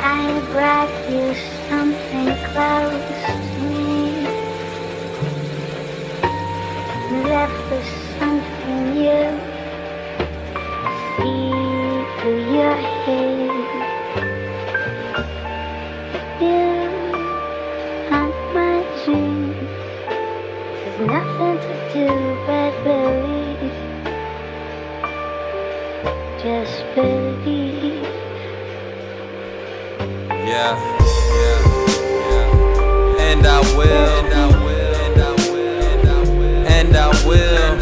I brought you something close to me. Left with something you see through your head. You haunt my dreams. There's nothing to do but believe. Just believe. Yeah. And I will. And I will. And I will.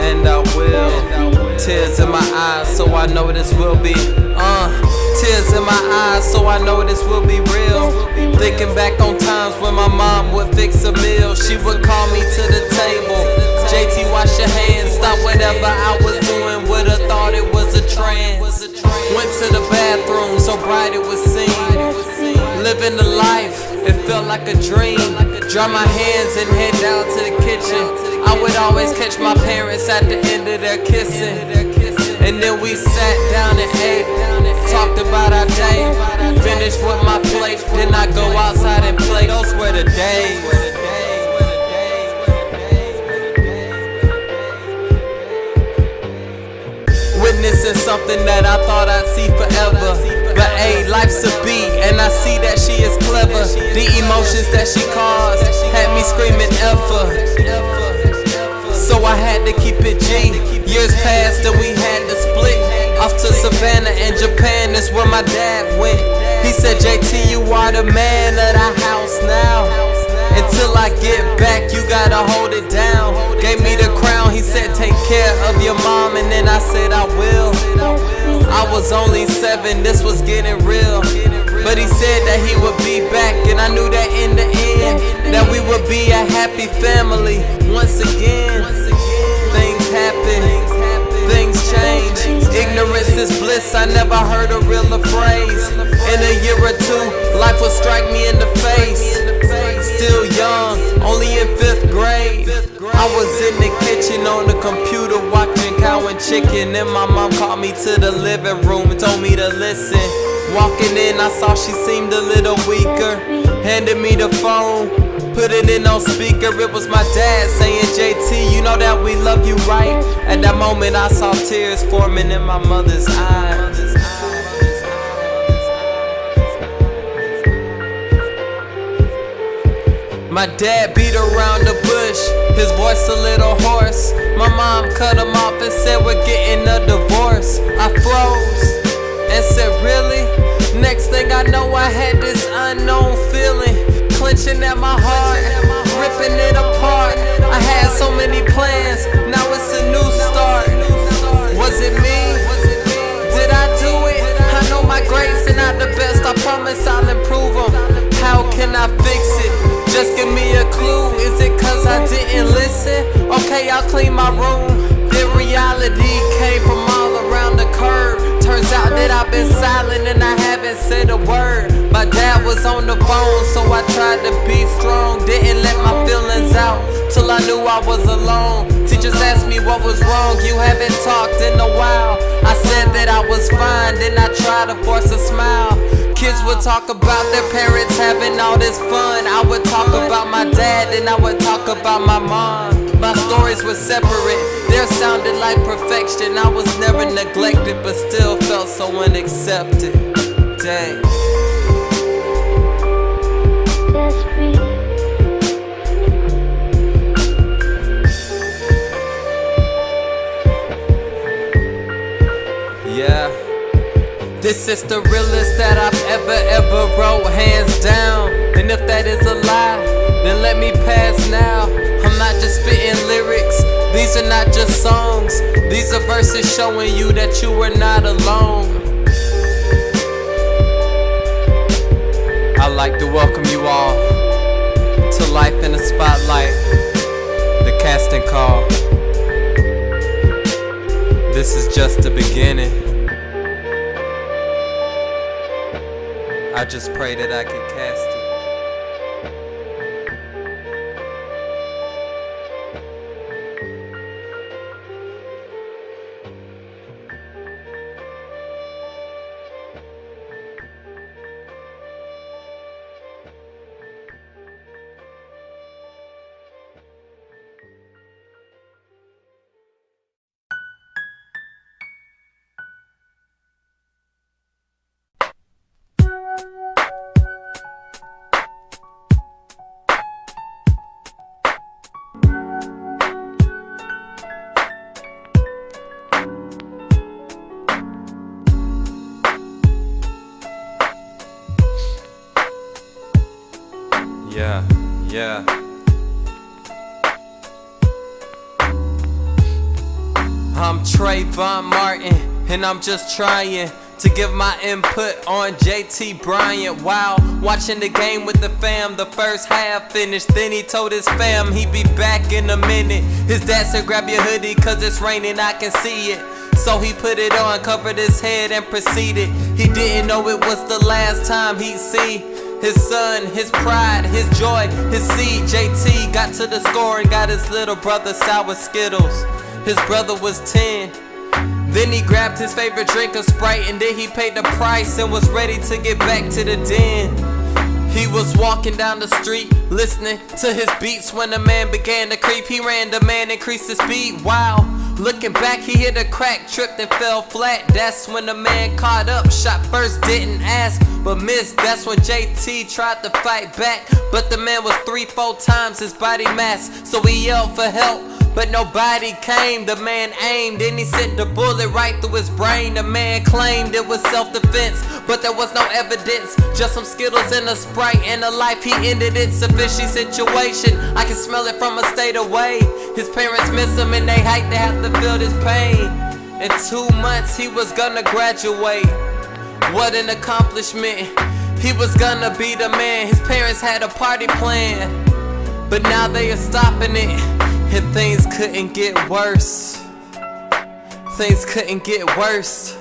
And I will. Tears in my eyes, so I know this will be. Tears in my eyes, so I know this will be real. Thinking back on times when my mom would fix a meal. She would call me to the table. JT, wash your hands, stop whatever I was doing. Would've thought it was a trance. Went to the bathroom, so bright it was seen. Living the life, it felt like a dream. Dry my hands and head down to the kitchen. I would always catch my parents at the end of their kissing. And then we sat down and ate, talked about our day. Finished with my plate, then I go outside and play. Those were the days. Witnessing something that I thought I'd see forever. But hey, life's a beat, and I see that she is clever. The emotions that she caused had me screaming F-er. So I had to keep it G. Years passed and we had to split. Off to Savannah and Japan, that's where my dad went. He said, JT, you are the man of the house now. Until I get back, you gotta hold it down. Gave me the crown, he said, take care of your mom, and then I said, I will. I was only 7, this was getting real. But he said that he would be back, and I knew that in the end, that we would be a happy family. Once again, things happen, things change. Ignorance is bliss, I never heard a realer phrase. In a year or two, life will strike me in the face. Still young, only in 5th grade. I was in the kitchen on the computer watching Cow and Chicken. And my mom called me to the living room and told me to listen. Walking in, I saw she seemed a little weaker. Handed me the phone, put it in on speaker. It was my dad saying, JT, you know that we love you, right? At that moment I saw tears forming in my mother's eyes. My dad beat around the bush, his voice a little hoarse. My mom cut him off and said we're getting a divorce. I froze and said really? Next thing I know I had this unknown feeling, clenching at my heart, ripping it apart. I had so many plans, now it's a new start. Was it me? Did I do it? I know my grades are not the best, I promise I'll improve them. How can I fix it? Just give me a clue, is it cause I didn't listen? Okay, I'll clean my room. Then reality came from all around the curb. Turns out that I've been silent and I haven't said a word. My dad was on the phone, so I tried to be strong. Didn't let my feelings out till I knew I was alone. Teachers asked me what was wrong, you haven't talked in a while. I said that I was fine, then I tried to force a smile. Kids would talk about their parents having all this fun. I would talk about my dad, and I would talk about my mom. My stories were separate, theirs sounded like perfection. I was never neglected, but still felt so unaccepted. Dang. Just breathe. Yeah. This is the realest that I've ever wrote, hands down. And if that is a lie, then let me pass now. I'm not just spitting lyrics, these are not just songs. These are verses showing you that you are not alone. I'd like to welcome you all to Life in the Spotlight, the casting call. This is just the beginning. I just pray that I can cast it. I'm Trayvon Martin, and I'm just trying to give my input on JT Bryant. While watching the game with the fam, the first half finished. Then he told his fam he'd be back in a minute. His dad said grab your hoodie cause it's raining, I can see it. So he put it on, covered his head and proceeded. He didn't know it was the last time he'd see his son, his pride, his joy, his seed. JT got to the score and got his little brother sour Skittles. His brother was 10. Then he grabbed his favorite drink of Sprite, and then he paid the price and was ready to get back to the den. He was walking down the street, listening to his beats when the man began to creep. He ran, the man increased his speed. Wow, looking back, he hit a crack, tripped and fell flat. That's when the man caught up, shot first, didn't ask, but missed. That's when JT tried to fight back, but the man was 3-4 times his body mass. So he yelled for help, but nobody came. The man aimed and he sent the bullet right through his brain. The man claimed it was self-defense, but there was no evidence. Just some Skittles and a Sprite and a life he ended. It's a fishy situation, I can smell it from a state away. His parents miss him and they hate to have to feel this pain. In 2 months he was gonna graduate. What an accomplishment, he was gonna be the man. His parents had a party planned, but now they are stopping it. And things couldn't get worse. Things couldn't get worse.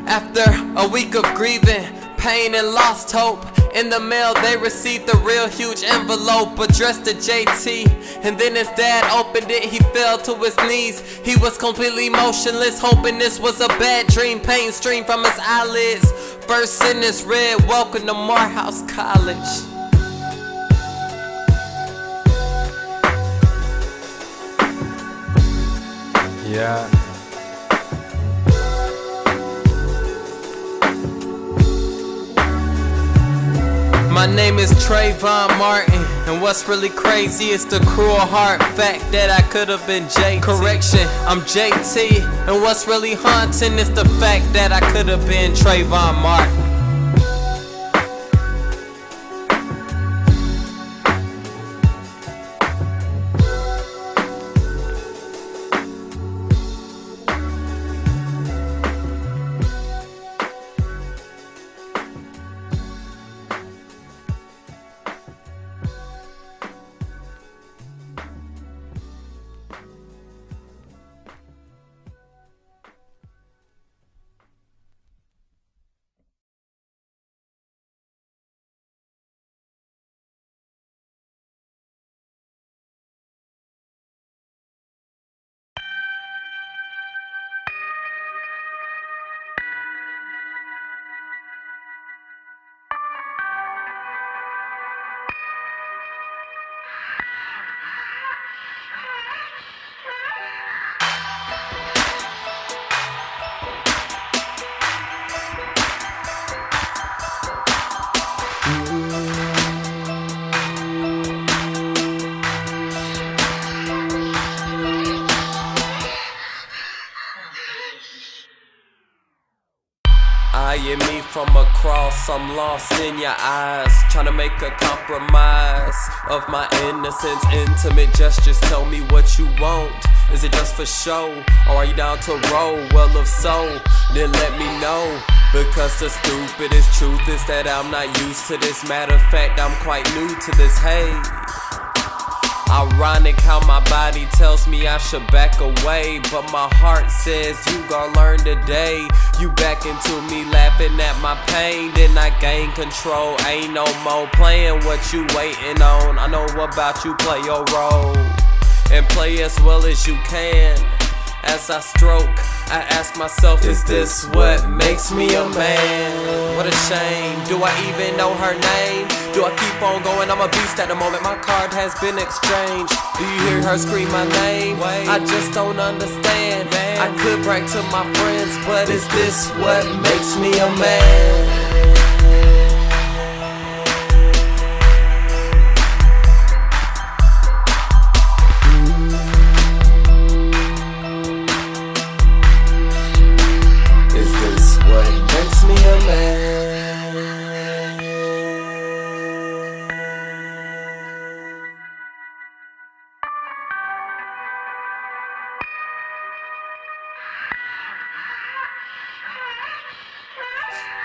After a week of grieving, pain and lost hope, in the mail they received a real huge envelope addressed to JT. And then his dad opened it, he fell to his knees. He was completely motionless, hoping this was a bad dream. Pain streamed from his eyelids. First sentence read, "Welcome to Morehouse College." Yeah. My name is Trayvon Martin, and what's really crazy is the cruel hard fact that I could have been JT. Correction, I'm JT, and what's really haunting is the fact that I could have been Trayvon Martin. Eyeing me from across, I'm lost in your eyes, trying to make a compromise of my innocence. Intimate gestures, tell me what you want. Is it just for show, or are you down to roll? Well, if so, then let me know, because the stupidest truth is that I'm not used to this. Matter of fact, I'm quite new to this. Hey, ironic how my body tells me I should back away, but my heart says you gon' learn today. You back into me laughing at my pain, then I gain control. Ain't no more playing what you waiting on. I know about you, play your role and play as well as you can. As I stroke, I ask myself, is this what makes me a man? What a shame, do I even know her name? Do I keep on going? I'm a beast at the moment, my card has been exchanged. Do you hear her scream my name? I just don't understand. I could brag to my friends, but is this what makes me a man?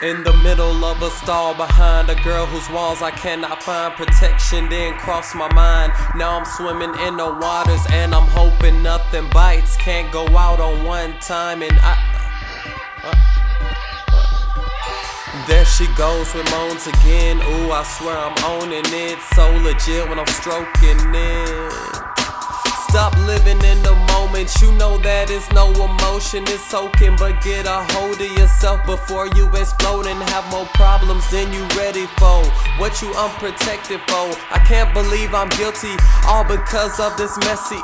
In the middle of a stall behind a girl whose walls I cannot find protection, then cross my mind. Now I'm swimming in the waters and I'm hoping nothing bites. Can't go out on one time and there she goes with moans again. Ooh, I swear I'm owning it. So legit when I'm stroking it. Stop living in the moment, you know that it's no emotion, it's soaking. But get a hold of yourself before you explode and have more problems than you ready for. What you unprotected for? I can't believe I'm guilty, all because of this messy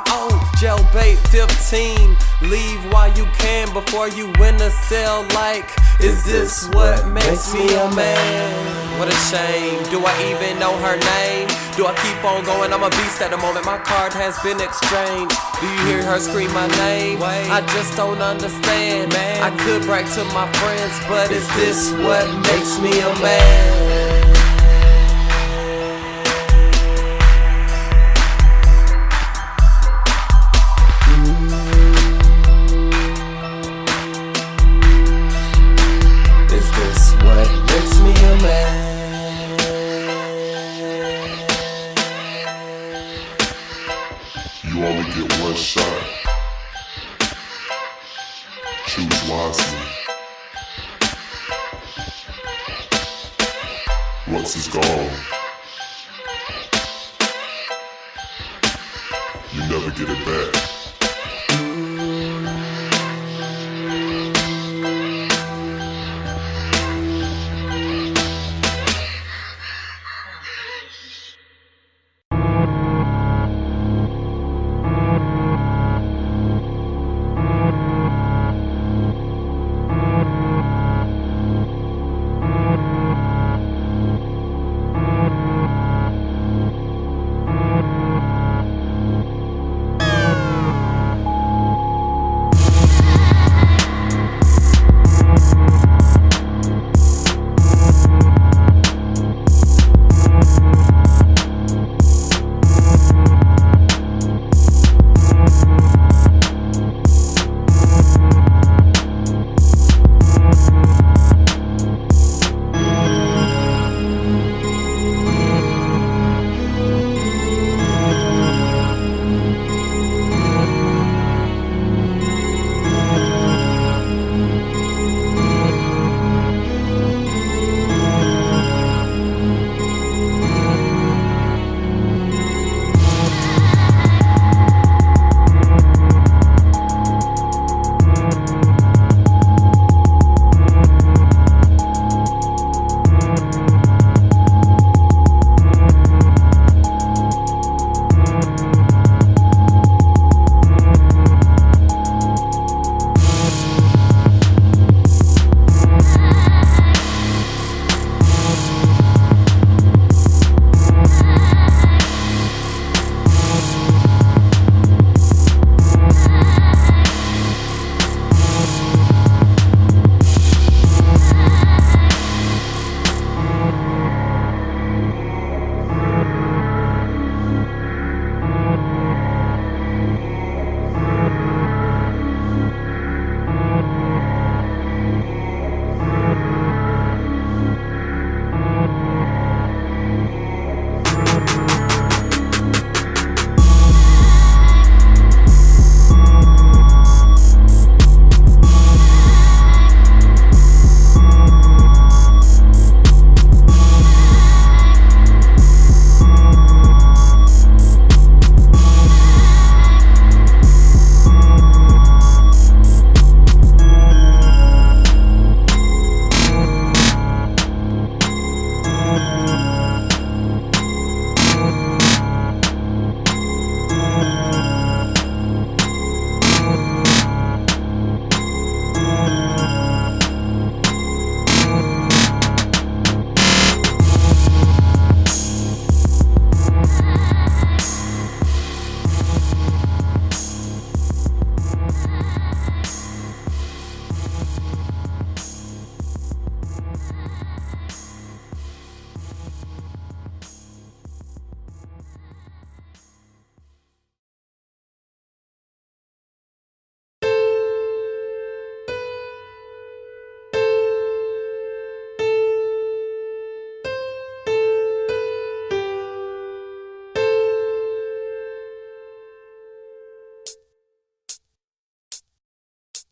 jailbait 15. Leave while you can before you win a cell. Like, is this what makes me a man? What a shame, do I even know her name? Do I keep on going? I'm a beast at the moment, my card has been exchanged. Do you hear her scream my name? I just don't understand. I could brag to my friends, but is this what makes me a man? Is this what makes me a man? You only get one shot. Choose wisely. Once it's gone, you never get it back.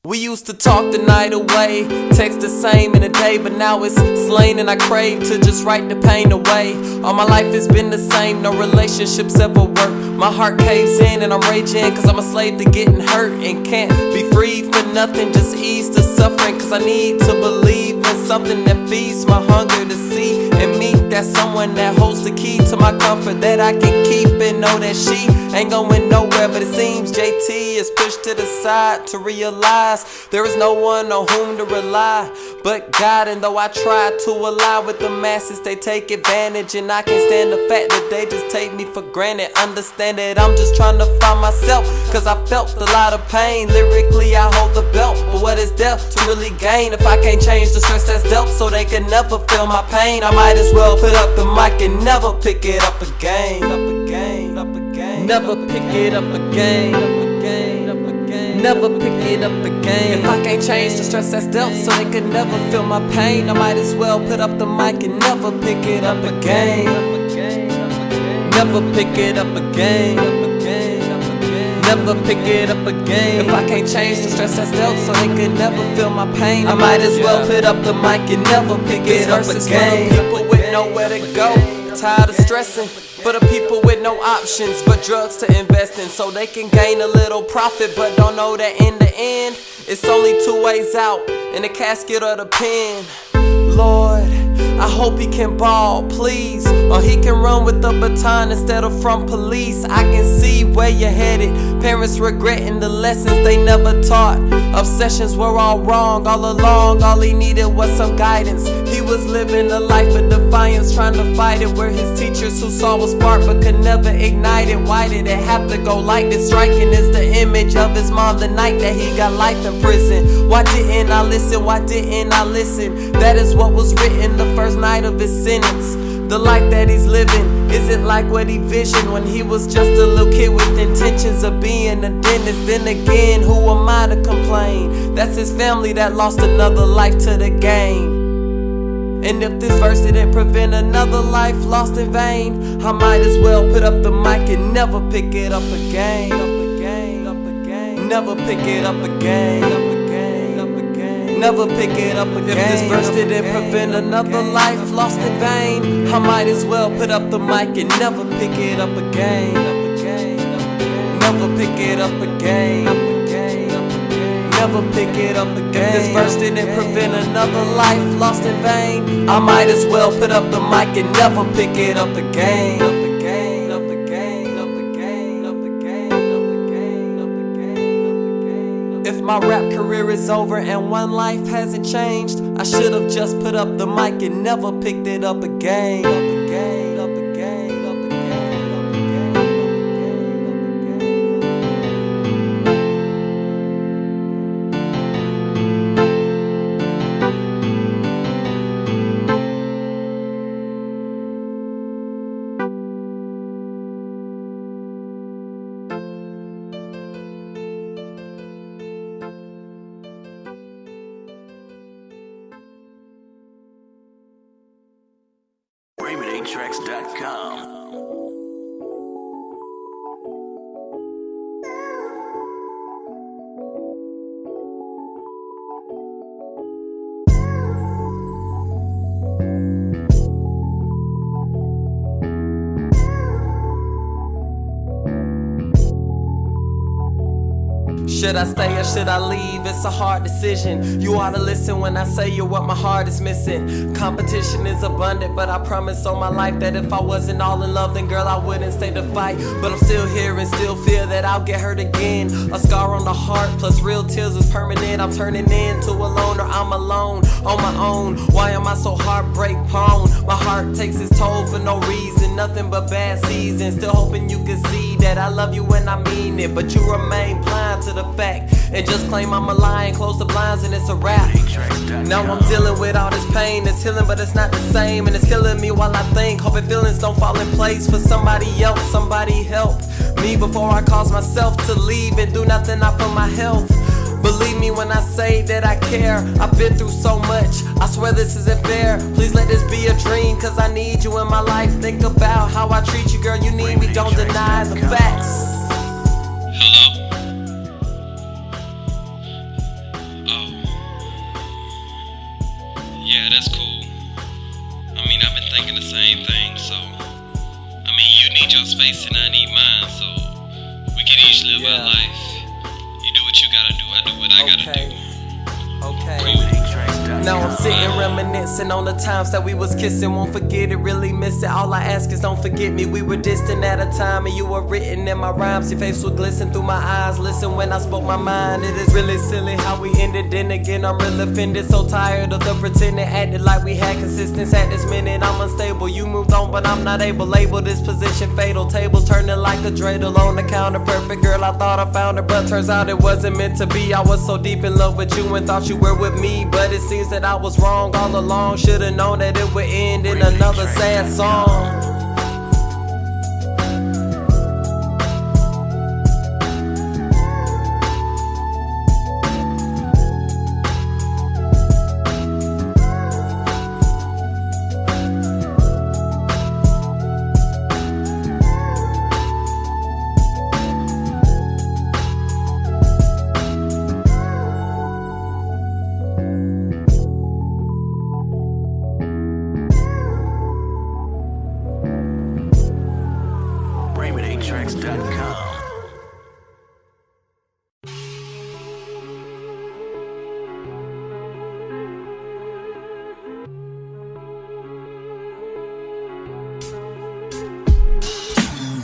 We used to talk the night away, text the same in a day, but now it's slain and I crave to just write the pain away. All my life has been the same, no relationships ever work. My heart caves in and I'm raging cause I'm a slave to getting hurt and can't be free for nothing, just ease the suffering cause I need to believe in something that feeds my hunger to see and me. That's someone that holds the key to my comfort that I can keep and know that she ain't going nowhere. But it seems JT is pushed to the side to realize there is no one on whom to rely but God. And though I try to ally with the masses, they take advantage, and I can't stand the fact that they just take me for granted. Understand that I'm just trying to find myself cause I felt a lot of pain. Lyrically I hold the belt, but what is depth to really gain if I can't change the stress that's dealt so they can never feel my pain? I might as well put up the mic and never pick it up again. Never pick it up again. Never pick it up again. If I can't change the stress that's dealt so they can never feel my pain, I might as well put up the mic and never pick it up again. Never pick it up again. Never pick it up again. If I can't change the stress that's dealt so they can never feel my pain, I might as well put up the mic and never pick it up again. People with nowhere to go, tired of stressing. For the people with no options but drugs to invest in, so they can gain a little profit but don't know that in the end it's only two ways out, in the casket or the pen. Lord, I hope he can ball, please, or he can run with the baton instead of from police. I can see where you're headed, parents regretting the lessons they never taught. Obsessions were all wrong all along, all he needed was some guidance. He was living a life of defiance, trying to fight it, where his teachers who saw a spark but could never ignite it. Why did it have to go like this? Striking is the image of his mom the night that he got life in prison. Why didn't I listen? Why didn't I listen? That is what was written the first night of his sentence. The life that he's living isn't like what he visioned when he was just a little kid with intentions of being a dentist. Then again, who am I to complain? That's his family that lost another life to the game. And if this verse didn't prevent another life lost in vain, I might as well put up the mic and never pick it up again. Never pick it up again. Never pick it up again. If this verse didn't prevent another life lost in vain, I might as well put up the mic and never pick it up again. Never pick it up again. Never pick it up again. If this verse didn't prevent another life lost in vain, I might as well put up the mic and never pick it up again. If my rap career is over and one life hasn't changed, I should have just put up the mic and never picked it up again. RaymondATrax.com. Should I stay or should I leave? It's a hard decision. You ought to listen when I say you're what my heart is missing. Competition is abundant, but I promise on my life that if I wasn't all in love, then girl, I wouldn't stay to fight. But I'm still here and still feel that I'll get hurt again. A scar on the heart plus real tears is permanent. I'm turning into a loner, I'm alone, on my own. Why am I so heartbreak prone? My heart takes its toll for no reason, nothing but bad seasons. Still hoping you can see that I love you when I mean it, but you remain blind to the fact and just claim I'm a lie and close the blinds and it's a wrap. Now I'm dealing with all this pain, it's healing but it's not the same, and it's killing me while I think, hoping feelings don't fall in place for somebody else. Somebody help me before I cause myself to leave and do nothing out for my health. Believe me when I say that I care, I've been through so much, I swear this isn't fair. Please let this be a dream, cause I need you in my life. Think about how I treat you, girl, you need me, don't deny the facts. what you gotta do, I do what I gotta do. Now I'm sitting reminiscing on the times that we was kissing. Won't forget it, really miss it. All I ask is don't forget me. We were distant at a time and you were written in my rhymes. Your face would glisten through my eyes. Listen when I spoke my mind. It is really silly how we ended. Then again I'm real offended. So tired of the pretending. Acted like we had consistency. At this minute I'm unstable. You moved on but I'm not able. Label this position fatal. Tables turning like a dreidel on the counter. Perfect girl, I thought I found her, but turns out it wasn't meant to be. I was so deep in love with you and thought you were with me, but it seems that I was wrong all along. Should've known that it would end in another sad song. RaymondATrax.com.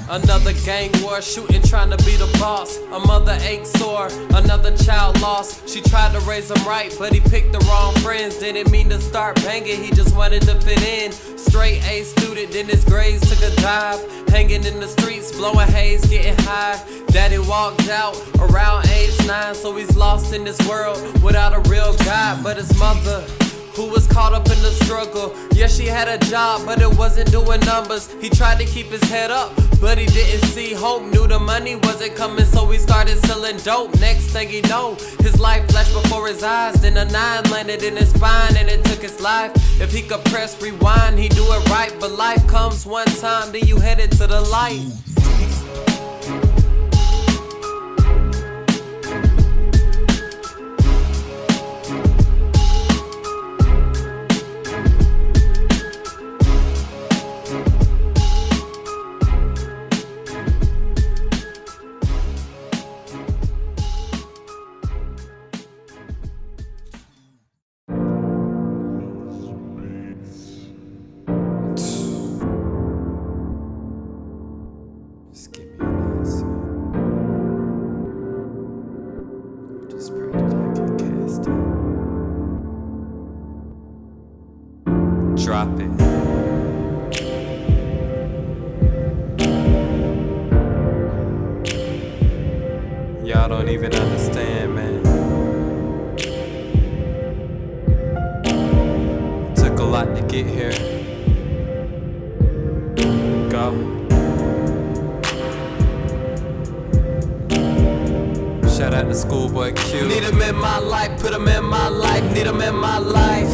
Another gang war, shooting, trying to be the boss. A mother ache sore, another child lost. She tried to raise him right, but he picked the wrong friends. Didn't mean to start banging, he just wanted to fit in. Straight A student, then his grades took a dive. Hanging in the streets, blowing haze, getting high. Daddy walked out around age 9, so he's lost in this world without a real guide. But his mother, who was caught up in the struggle. Yeah, she had a job, but it wasn't doing numbers. He tried to keep his head up, but he didn't see hope. Knew the money wasn't coming, so he started selling dope. Next thing he know, his life flashed before his eyes. Then a 9 landed in his spine and it took his life. If he could press rewind, he'd do it right. But life comes one time, then you headed to the light. Just give me an answer. Just pray that I can cast it. Drop it. Y'all don't even understand, man. Took a lot to get here. Go. Shout out to Schoolboy Q. Need him in my life, put him in my life, need him in my life,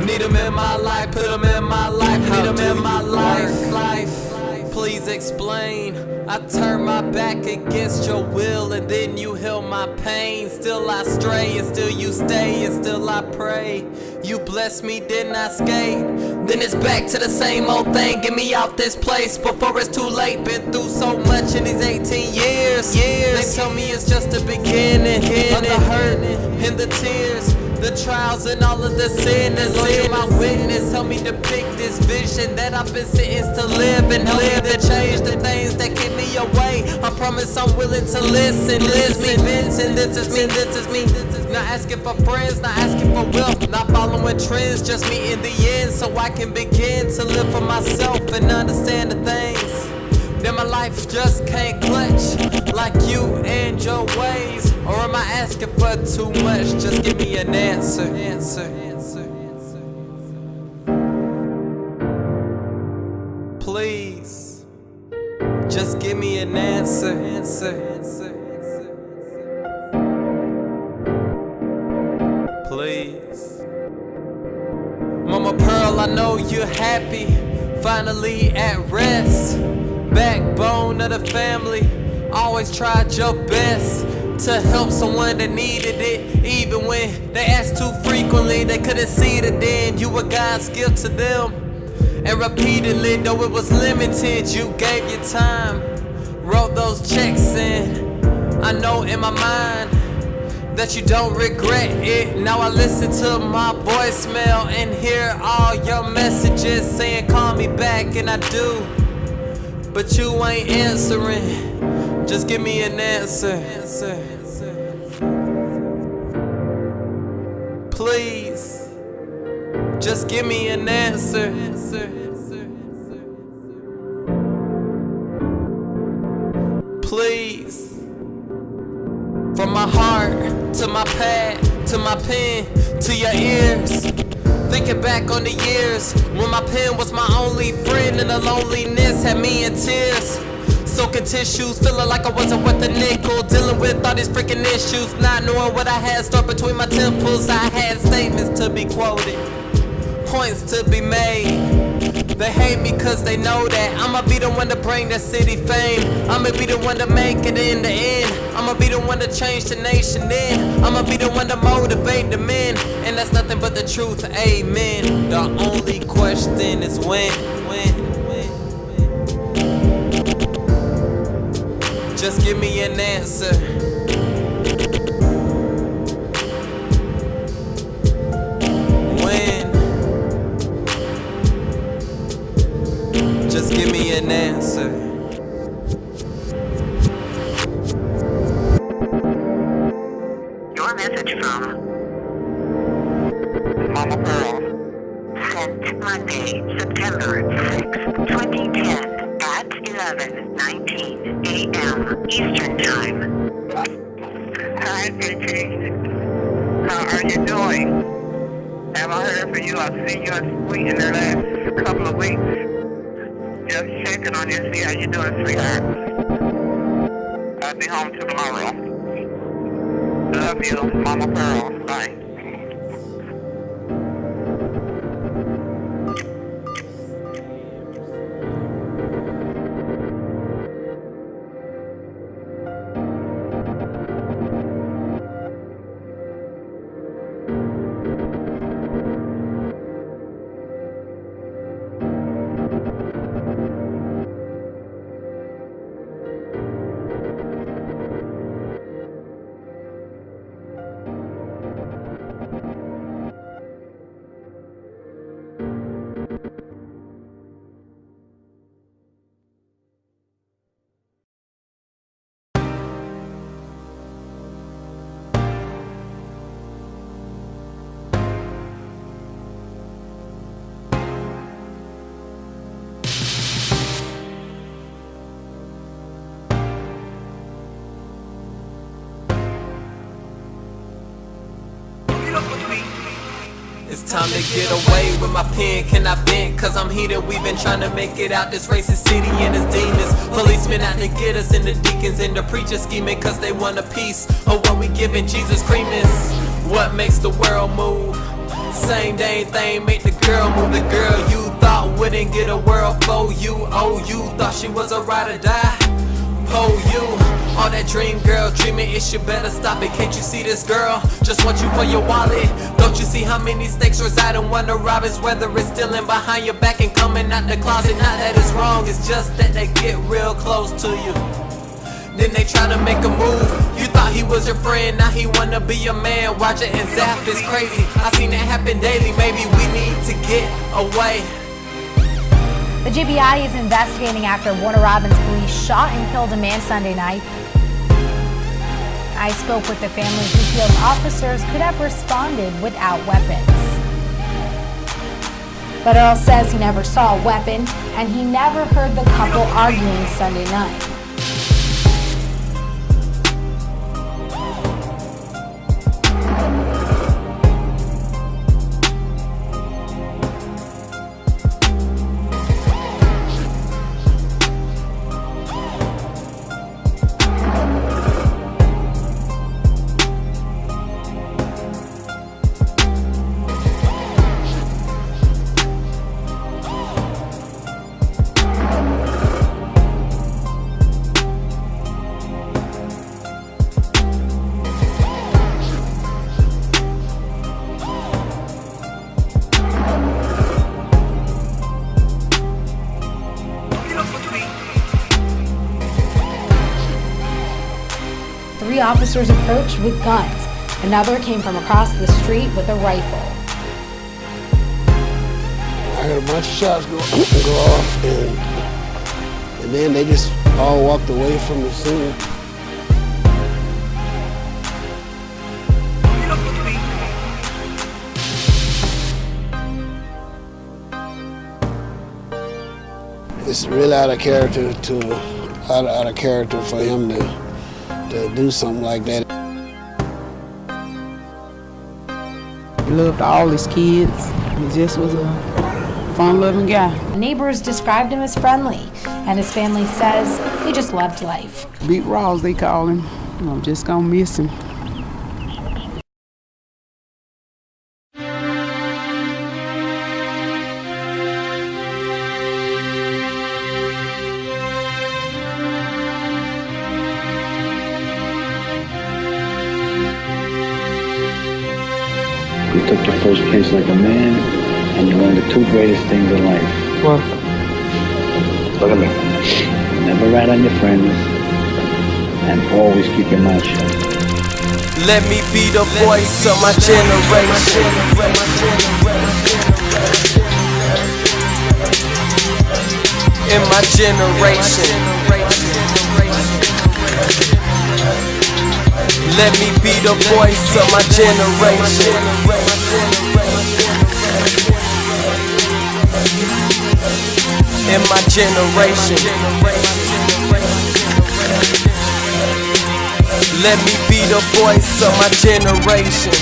Need him in my life, put him in my life, need him in my life. Please explain. I turn my back against your will and then you heal my pain. Still I stray and still you stay and still I pray. You bless me, then I skate. Then it's back to the same old thing. Get me out this place before it's too late. Been through so much in these 18 years. They tell me it's just the beginning of the hurt and the tears, the trials and all of the sinners. Lord, you're my witness. Help me depict this vision that I've been sentenced to live and live to change the things that keep me away. I promise I'm willing to listen. This is me, Vincent. This is me. This is me. Not asking for friends, not asking for wealth, not following trends. Just me in the end, so I can begin to live for myself and understand the things that my life just can't clutch like you and your ways. Or am I asking for too much? Just give me an answer. Please, just give me an answer. Please. Mama Pearl, I know you're happy, finally at rest. Backbone of the family, always tried your best to help someone that needed it. Even when they asked too frequently, they couldn't see it then. You were God's gift to them, And repeatedly, though it was limited, you gave your time, wrote those checks in. I know in my mind that you don't regret it. Now I listen to my voicemail and hear all your messages saying call me back, and I do, but you ain't answering. Just give me an answer. Please, just give me an answer. Please. From my heart, to my pad, to my pen, to your ears. Thinking back on the years when my pen was my only friend, and the loneliness had me in tears. Soaking tissues, feeling like I wasn't worth a nickel. Dealing with all these freaking issues, not knowing what I had stuck between my temples. I had statements to be quoted, points to be made. They hate me cause they know that I'ma be the one to bring that city fame. I'ma be the one to make it in the end. I'ma be the one to change the nation then. I'ma be the one to motivate the men. And that's nothing but the truth, amen. The only question is when. Just give me an answer. Just give me an answer. Your message from Mama Pearl, sent Monday, September 6th, 2010 at 11:19 a.m. Eastern Time. Hi, PT. How are you doing? Have I heard from you? I've seen you on Sweet in the last couple of weeks. Just checking on you, see how you doing, sweetheart. I'll be home tomorrow. Love you, Mama Pearl. Bye. It's time to get away with my pen, can I vent? Cause I'm heated, we've been trying to make it out this racist city and its demons. Policemen out to get us, and the deacons and the preachers scheming cause they want a piece of what we giving Jesus creaminess. What makes the world move? Same dang thing make the girl move. The girl you thought wouldn't get a world for you. Oh, you thought she was a ride or die. Po you, all that dream girl dreaming, it should better stop it. Can't you see this girl just want you for your wallet? Don't you see how many snakes reside in one of Robin's? Whether it's stealing behind your back and coming out the closet. Not that it's wrong, it's just that they get real close to you, then they try to make a move. You thought he was your friend, now he wanna be your man. Roger and Zap is crazy, I seen that happen daily. Maybe we need to get away. The GBI is investigating after Warner Robins police shot and killed a man Sunday night. I spoke with the family who feels officers could have responded without weapons. But Earl says he never saw a weapon and he never heard the couple arguing Sunday night. 3 officers approached with guns. Another came from across the street with a rifle. I heard a bunch of shots go off, and then they just all walked away from the scene. It's really out of character for him to do something like that. He loved all his kids. He just was a fun-loving guy. Neighbors described him as friendly, and his family says he just loved life. Big Ross, they call him. I'm just gonna miss him. You took your first place like a man, and you learned the 2 greatest things in life. What? Look at me. Never rat on your friends, and always keep your mouth shut. Let me be the voice of my generation. In my generation. Let me be the voice of my generation. In my generation. Let me be the voice of my generation.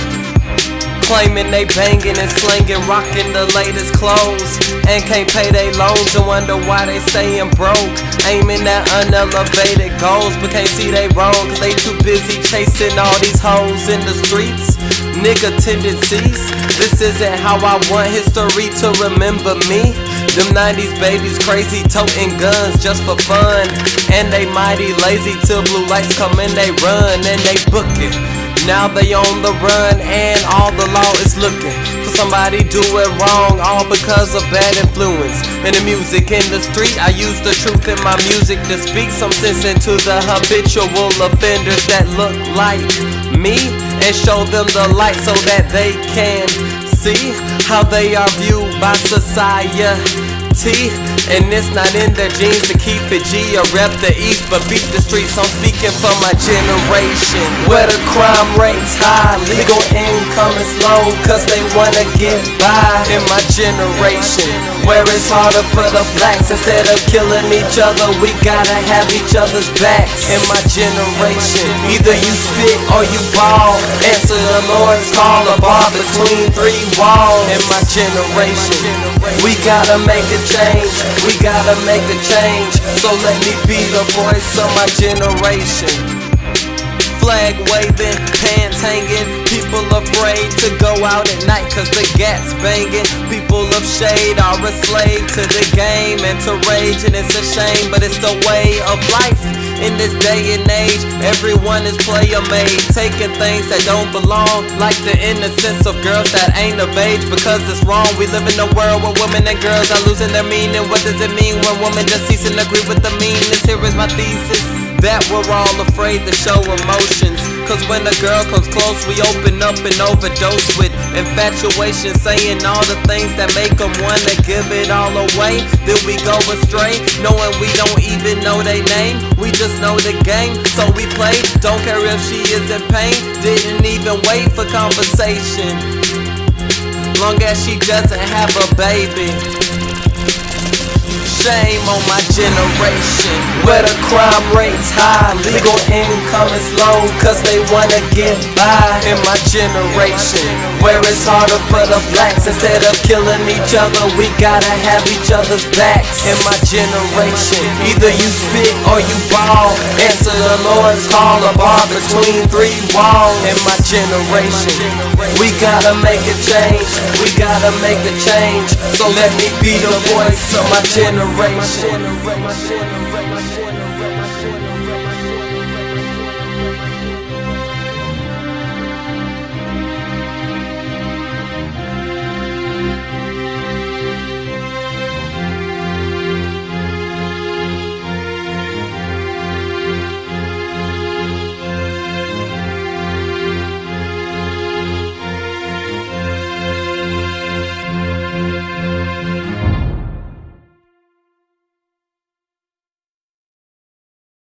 Claiming they banging and slanging, rocking the latest clothes, and can't pay their loans and wonder why they stayin' broke. Aiming at unelevated goals, but can't see they wrong, cause they too busy chasing all these hoes in the streets. Nigga tendencies, this isn't how I want history to remember me. Them 90s babies crazy, toting guns just for fun, and they mighty lazy till blue lights come and they run and they book it. Now they on the run and all the law is looking for somebody do it wrong, all because of bad influence. In the music industry, I use the truth in my music to speak some sense into the habitual offenders that look like me, and show them the light so that they can see how they are viewed by society. And it's not in their genes to keep it G or rep the East, but beat the streets. I'm speaking for my generation, where the crime rate's high, legal income is low, cause they wanna get by. In my generation, where it's harder for the blacks, instead of killing each other, we gotta have each other's backs. In my generation, either you spit or you ball, answer the Lord's call, a bar between 3 walls. In my generation, we gotta make a change, we gotta make a change, so let me be the voice of my generation. Flag waving, pants hanging, people afraid to go out at night cause the gat's banging. People of shade are a slave to the game and to rage, and it's a shame, but it's the way of life. In this day and age, everyone is player made, taking things that don't belong, like the innocence of girls that ain't of age, because it's wrong. We live in a world where women and girls are losing their meaning. What does it mean when women just cease and agree with the meanness? Here is my thesis, that we're all afraid to show emotions, cause when a girl comes close, we open up and overdose with infatuation, saying all the things that make them wanna give it all away. Then we go astray, knowing we don't even know their name. We just know the game, so we play. Don't care if she is in pain, didn't even wait for conversation, long as she doesn't have a baby. Shame on my generation, where the crime rate's high, legal income is low, cause they wanna get by. In my generation, where it's harder for the blacks, instead of killing each other, we gotta have each other's backs. In my generation, either you spit or you ball, answer the Lord's call, a bar between 3 walls. In my generation, we gotta make a change, we gotta make a change, so let me be the voice of my generation.